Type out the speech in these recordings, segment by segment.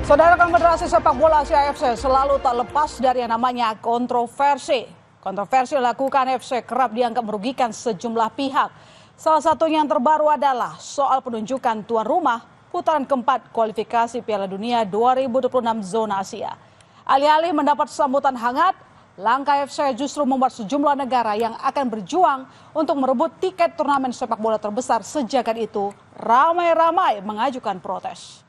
Saudara, Konfederasi Sepak Bola Asia AFC selalu tak lepas dari yang namanya kontroversi. Kontroversi dilakukan AFC kerap dianggap merugikan sejumlah pihak. Salah satunya yang terbaru adalah soal penunjukan tuan rumah putaran keempat kualifikasi Piala Dunia 2026 zona Asia. Alih-alih mendapat sambutan hangat, langkah AFC justru membuat sejumlah negara yang akan berjuang untuk merebut tiket turnamen sepak bola terbesar sejagat itu ramai-ramai mengajukan protes.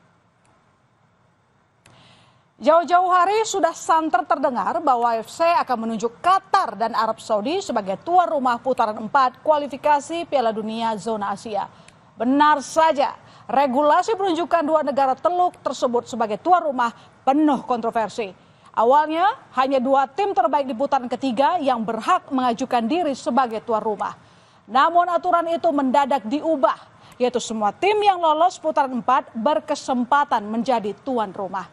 Jauh-jauh hari sudah santer terdengar bahwa AFC akan menunjuk Qatar dan Arab Saudi sebagai tuan rumah putaran 4 kualifikasi Piala Dunia zona Asia. Benar saja, regulasi penunjukan dua negara teluk tersebut sebagai tuan rumah penuh kontroversi. Awalnya hanya dua tim terbaik di putaran ketiga yang berhak mengajukan diri sebagai tuan rumah. Namun aturan itu mendadak diubah, yaitu semua tim yang lolos putaran 4 berkesempatan menjadi tuan rumah.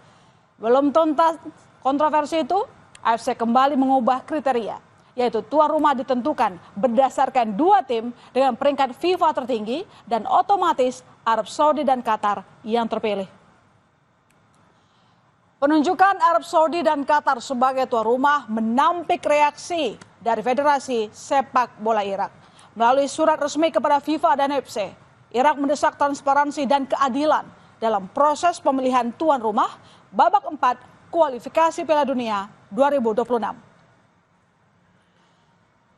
Belum tuntas kontroversi itu, AFC kembali mengubah kriteria, yaitu tuan rumah ditentukan berdasarkan dua tim dengan peringkat FIFA tertinggi dan otomatis Arab Saudi dan Qatar yang terpilih. Penunjukan Arab Saudi dan Qatar sebagai tuan rumah menampik reaksi dari Federasi Sepak Bola Irak. Melalui surat resmi kepada FIFA dan AFC, Irak mendesak transparansi dan keadilan dalam proses pemilihan tuan rumah babak 4 kualifikasi Piala Dunia 2026.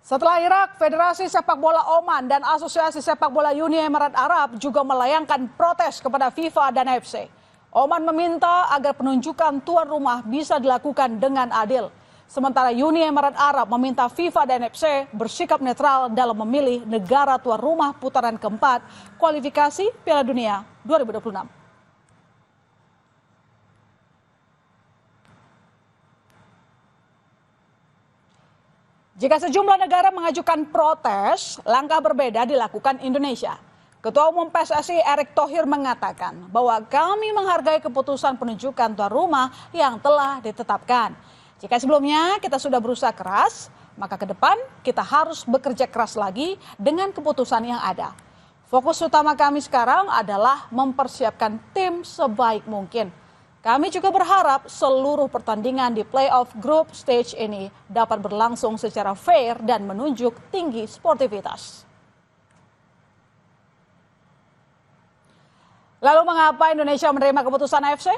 Setelah Irak, Federasi Sepak Bola Oman dan Asosiasi Sepak Bola Uni Emirat Arab juga melayangkan protes kepada FIFA dan AFC. Oman meminta agar penunjukan tuan rumah bisa dilakukan dengan adil. Sementara Uni Emirat Arab meminta FIFA dan AFC bersikap netral dalam memilih negara tuan rumah putaran keempat kualifikasi Piala Dunia 2026. Jika sejumlah negara mengajukan protes, langkah berbeda dilakukan Indonesia. Ketua Umum PSSI Erick Thohir mengatakan bahwa kami menghargai keputusan penunjukan tuan rumah yang telah ditetapkan. Jika sebelumnya kita sudah berusaha keras, maka ke depan kita harus bekerja keras lagi dengan keputusan yang ada. Fokus utama kami sekarang adalah mempersiapkan tim sebaik mungkin. Kami juga berharap seluruh pertandingan di playoff group stage ini dapat berlangsung secara fair dan menunjuk tinggi sportivitas. Lalu mengapa Indonesia menerima keputusan AFC?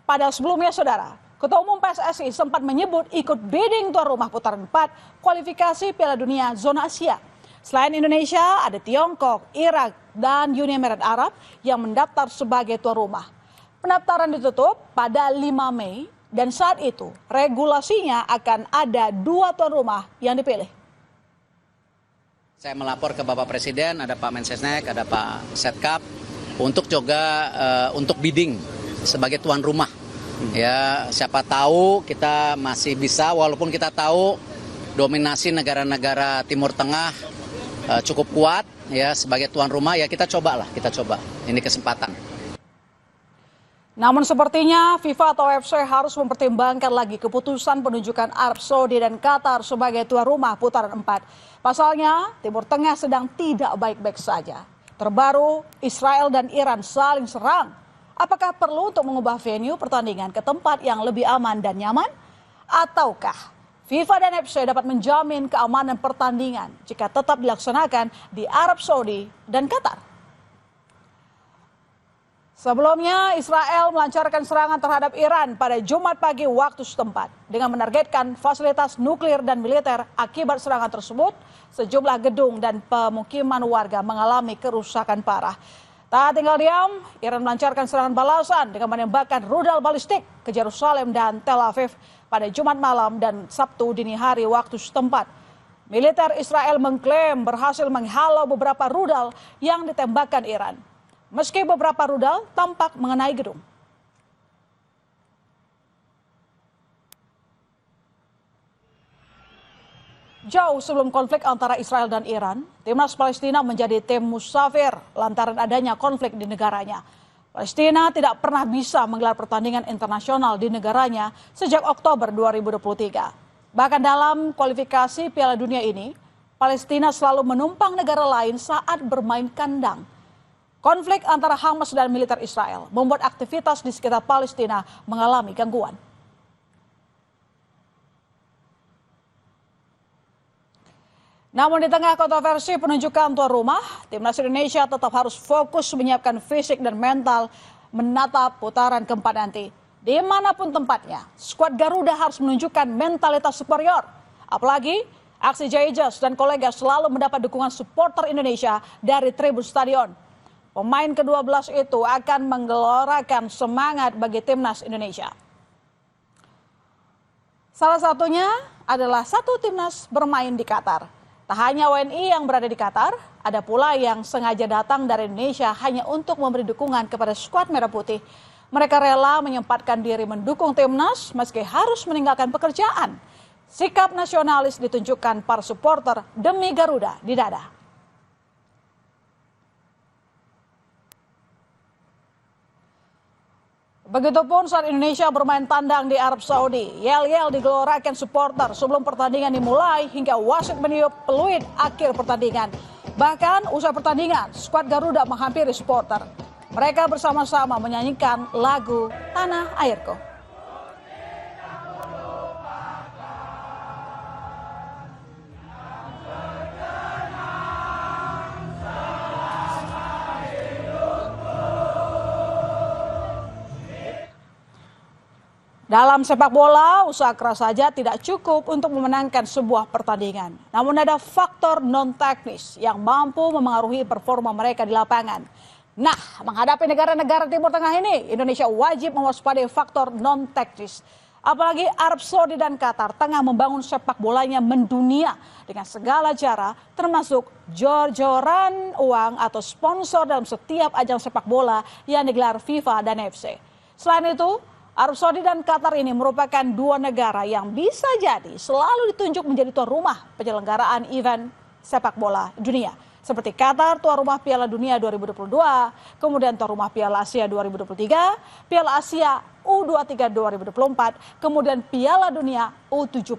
Pada sebelumnya, saudara, Ketua Umum PSSI sempat menyebut ikut bidding tuan rumah putaran 4 kualifikasi Piala Dunia zona Asia. Selain Indonesia, ada Tiongkok, Irak, dan Uni Emirat Arab yang mendaftar sebagai tuan rumah. Pendaftaran ditutup pada 5 Mei dan saat itu regulasinya akan ada dua tuan rumah yang dipilih. Saya melapor ke Bapak Presiden, ada Pak Mensesnek, ada Pak Setkap untuk juga untuk bidding sebagai tuan rumah. Ya, siapa tahu kita masih bisa, walaupun kita tahu dominasi negara-negara Timur Tengah cukup kuat ya, sebagai tuan rumah ya kita coba. Ini kesempatan. Namun sepertinya FIFA atau AFC harus mempertimbangkan lagi keputusan penunjukan Arab Saudi dan Qatar sebagai tuan rumah putaran 4. Pasalnya, Timur Tengah sedang tidak baik-baik saja. Terbaru, Israel dan Iran saling serang. Apakah perlu untuk mengubah venue pertandingan ke tempat yang lebih aman dan nyaman? Ataukah FIFA dan AFC dapat menjamin keamanan pertandingan jika tetap dilaksanakan di Arab Saudi dan Qatar? Sebelumnya, Israel melancarkan serangan terhadap Iran pada Jumat pagi waktu setempat. Dengan menargetkan fasilitas nuklir dan militer akibat serangan tersebut, sejumlah gedung dan pemukiman warga mengalami kerusakan parah. Tak tinggal diam, Iran melancarkan serangan balasan dengan menembakkan rudal balistik ke Yerusalem dan Tel Aviv pada Jumat malam dan Sabtu dini hari waktu setempat. Militer Israel mengklaim berhasil menghalau beberapa rudal yang ditembakkan Iran. Meski beberapa rudal tampak mengenai gedung. Jauh sebelum konflik antara Israel dan Iran, Timnas Palestina menjadi tim musafir lantaran adanya konflik di negaranya. Palestina tidak pernah bisa menggelar pertandingan internasional di negaranya sejak Oktober 2023. Bahkan dalam kualifikasi Piala Dunia ini, Palestina selalu menumpang negara lain saat bermain kandang. Konflik antara Hamas dan militer Israel membuat aktivitas di sekitar Palestina mengalami gangguan. Namun di tengah kontroversi penunjukan tuan rumah, timnas Indonesia tetap harus fokus menyiapkan fisik dan mental menatap putaran keempat nanti. Dimanapun tempatnya, skuad Garuda harus menunjukkan mentalitas superior. Apalagi aksi Jaejas dan kolega selalu mendapat dukungan supporter Indonesia dari tribun stadion. Pemain ke-12 itu akan menggelorakan semangat bagi timnas Indonesia. Salah satunya adalah satu timnas bermain di Qatar. Tak hanya WNI yang berada di Qatar, ada pula yang sengaja datang dari Indonesia hanya untuk memberi dukungan kepada skuad Merah Putih. Mereka rela menyempatkan diri mendukung timnas meski harus meninggalkan pekerjaan. Sikap nasionalis ditunjukkan para supporter demi Garuda di dada. Begitupun saat Indonesia bermain tandang di Arab Saudi, yel-yel digelorakan supporter sebelum pertandingan dimulai hingga wasit meniup peluit akhir pertandingan. Bahkan usai pertandingan, skuad Garuda menghampiri supporter. Mereka bersama-sama menyanyikan lagu Tanah Airku. Dalam sepak bola, usaha keras saja tidak cukup untuk memenangkan sebuah pertandingan. Namun ada faktor non-teknis yang mampu memengaruhi performa mereka di lapangan. Nah, menghadapi negara-negara Timur Tengah ini, Indonesia wajib mewaspadai faktor non-teknis. Apalagi Arab Saudi dan Qatar tengah membangun sepak bolanya mendunia dengan segala cara, termasuk jor-joran uang atau sponsor dalam setiap ajang sepak bola yang digelar FIFA dan FC. Selain itu, Arab Saudi dan Qatar ini merupakan dua negara yang bisa jadi selalu ditunjuk menjadi tuan rumah penyelenggaraan event sepak bola dunia. Seperti Qatar tuan rumah Piala Dunia 2022, kemudian tuan rumah Piala Asia 2023, Piala Asia U23 2024, kemudian Piala Dunia U17.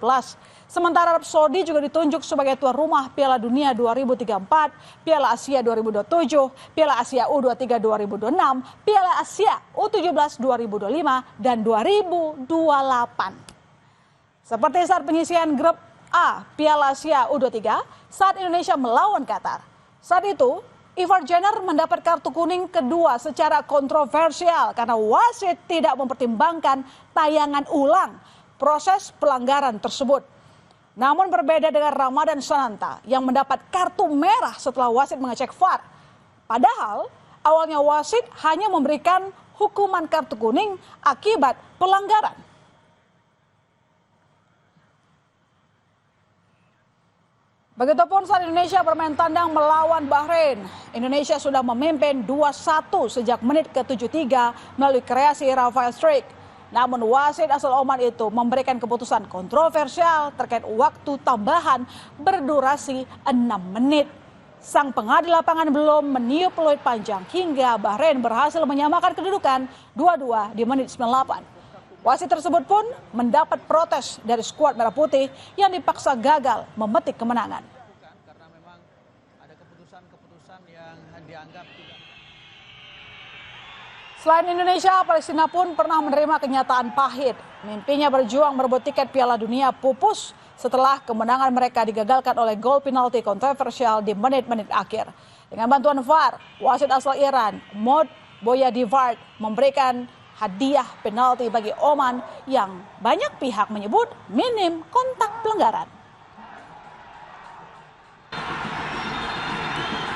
Sementara Arab Saudi juga ditunjuk sebagai tuan rumah Piala Dunia 2034, Piala Asia 2027, Piala Asia U23 2026, Piala Asia U17 2025, dan 2028. Seperti saat penyisian grup A Piala Asia U23 saat Indonesia melawan Qatar. Saat itu, Ivar Jenner mendapat kartu kuning kedua secara kontroversial karena wasit tidak mempertimbangkan tayangan ulang proses pelanggaran tersebut. Namun berbeda dengan Ramadan Sananta yang mendapat kartu merah setelah wasit mengecek VAR. Padahal awalnya wasit hanya memberikan hukuman kartu kuning akibat pelanggaran. Begitupun saat Indonesia bermain tandang melawan Bahrain. Indonesia sudah memimpin 2-1 sejak menit ke-73 melalui kreasi Rafael Struijk. Namun wasit asal Oman itu memberikan keputusan kontroversial terkait waktu tambahan berdurasi 6 menit. Sang pengadil lapangan belum meniup peluit panjang hingga Bahrain berhasil menyamakan kedudukan 2-2 di menit 98. Wasit tersebut pun mendapat protes dari skuad Merah Putih yang dipaksa gagal memetik kemenangan. Karena memang ada keputusan-keputusan yang dianggap tidak. Selain Indonesia, Palestina pun pernah menerima kenyataan pahit. Mimpinya berjuang merebut tiket Piala Dunia pupus setelah kemenangan mereka digagalkan oleh gol penalti kontroversial di menit-menit akhir. Dengan bantuan VAR, wasit asal Iran, Mod Boyadivard, memberikan hadiah penalti bagi Oman yang banyak pihak menyebut minim kontak pelanggaran.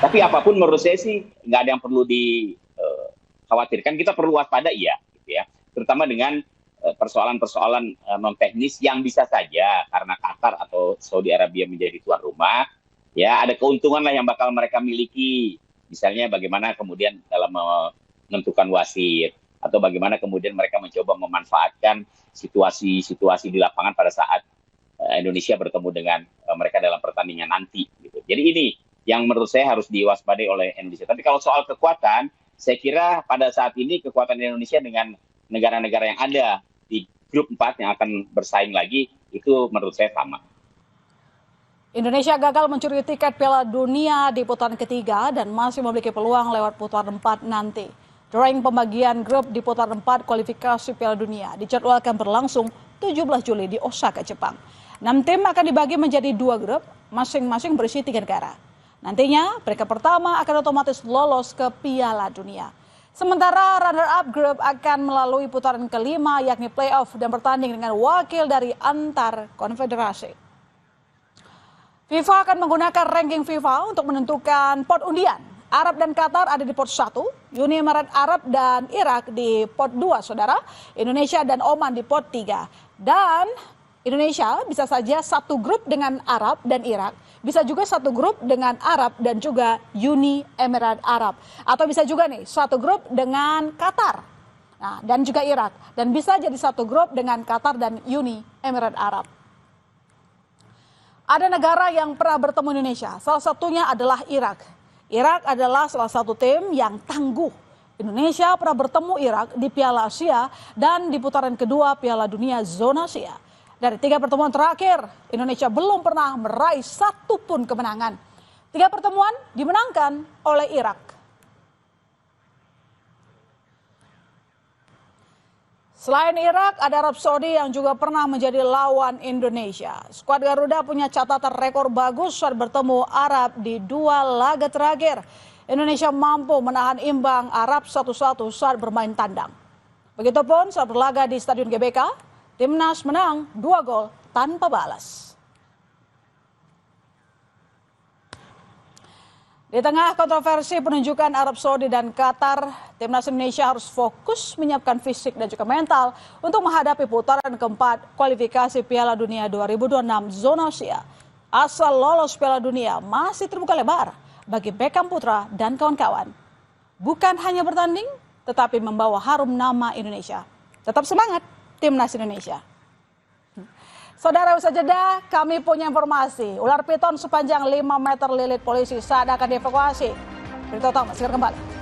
Tapi apapun menurut saya sih nggak ada yang perlu dikhawatirkan. Kita perlu waspada iya, gitu ya. Terutama dengan persoalan-persoalan non teknis yang bisa saja karena Qatar atau Saudi Arabia menjadi tuan rumah, ya ada keuntungan lah yang bakal mereka miliki. Misalnya bagaimana kemudian dalam menentukan wasit, atau bagaimana kemudian mereka mencoba memanfaatkan situasi-situasi di lapangan pada saat Indonesia bertemu dengan mereka dalam pertandingan nanti. Gitu. Jadi ini yang menurut saya harus diwaspadai oleh Indonesia. Tapi kalau soal kekuatan, saya kira pada saat ini kekuatan Indonesia dengan negara-negara yang ada di grup 4 yang akan bersaing lagi, itu menurut saya sama. Indonesia gagal mencuri tiket Piala Dunia di putaran ketiga dan masih memiliki peluang lewat putaran 4 nanti. Drawing pembagian grup di putaran 4 kualifikasi Piala Dunia dijadwalkan berlangsung 17 Juli di Osaka, Jepang. 6 tim akan dibagi menjadi 2 grup, masing-masing berisi 3 negara. Nantinya, peringkat pertama akan otomatis lolos ke Piala Dunia. Sementara runner-up grup akan melalui putaran kelima yakni playoff dan bertanding dengan wakil dari antar konfederasi. FIFA akan menggunakan ranking FIFA untuk menentukan pot undian. Arab dan Qatar ada di pot 1, Uni Emirat Arab dan Irak di pot 2, saudara. Indonesia dan Oman di pot 3. Dan Indonesia bisa saja satu grup dengan Arab dan Irak. Bisa juga satu grup dengan Arab dan juga Uni Emirat Arab. Atau bisa juga nih satu grup dengan Qatar dan juga Irak. Dan bisa jadi satu grup dengan Qatar dan Uni Emirat Arab. Ada negara yang pernah bertemu Indonesia, salah satunya adalah Irak. Irak adalah salah satu tim yang tangguh. Indonesia pernah bertemu Irak di Piala Asia dan di putaran kedua Piala Dunia Zona Asia. Dari 3 pertemuan terakhir, Indonesia belum pernah meraih satu pun kemenangan. 3 pertemuan dimenangkan oleh Irak. Selain Irak, ada Arab Saudi yang juga pernah menjadi lawan Indonesia. Skuad Garuda punya catatan rekor bagus saat bertemu Arab di 2 laga terakhir. Indonesia mampu menahan imbang Arab 1-1 saat bermain tandang. Begitupun saat berlaga di Stadion GBK, Timnas menang 2 gol tanpa balas. Di tengah kontroversi penunjukan Arab Saudi dan Qatar, Timnas Indonesia harus fokus menyiapkan fisik dan juga mental untuk menghadapi putaran keempat kualifikasi Piala Dunia 2026 Zona Asia. Asal lolos Piala Dunia masih terbuka lebar bagi Beckham Putra dan kawan-kawan. Bukan hanya bertanding, tetapi membawa harum nama Indonesia. Tetap semangat, Timnas Indonesia. Saudara, usai jeda kami punya informasi. Ular piton sepanjang 5 meter lilit polisi saat akan dievakuasi. Berita utama segera kembali.